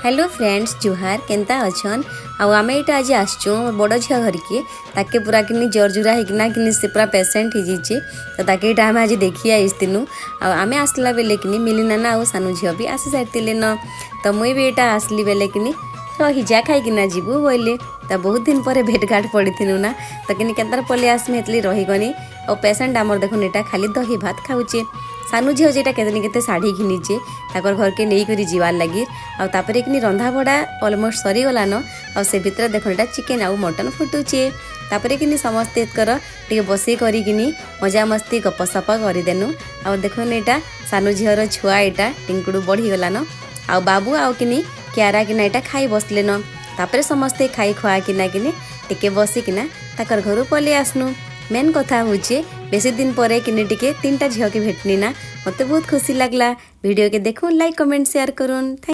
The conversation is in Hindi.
हेलो फ्रेंड्स जुहार केनता अच्छन आम यहाँ आज आसचु बड़ झील घर के ताके पूरा कि जर जुरा होना कि से पूरा पेसेंट हो जाइए तो ताके आम आज देखी आसतीनु आम आसला बेले कि मिली ना आ सानू झील भी आसी सारी न तो मुई भी यहाँ आसली बेले कि रहीजा खाईकिना जीवु बोले तो बहुत दिन पर भेटघाट पड़ी ना तो कि केन्तार पलि आसमी एतली रहीगनी और पेसेंट आमर देखुन यहाँ खाली दही भात खाऊचे सानू झील जेटा केते शाढ़ी घिनीचे ताकर घर के नहीं करी जीवार लगी आउे कि रंधा बड़ा अलमोस्ट सरीगलान आ से भितर देखो यहाँ चिकेन आउ मटन फुटुचे तापर कि समस्ते टे बसई करी मजा मस्ती गपसप करदेनु आ देखुन यहाँ सानू झीर छुआ यहाँ टिंकुड़ू बढ़ीगलान आ बाबू आउ कि क्यारा कि यहाँ खाई बसले न तापर समस्ते खाई खुआ किना टिके बसिकिना ताकर घर पलि आसनु मेन कथा हूँ बेसी दिन पर कि टिके 3टा झील के भेटनी ना मत बहुत खुशी लगला वीडियो के देखून लाइक कमेंट शेयर करूँ।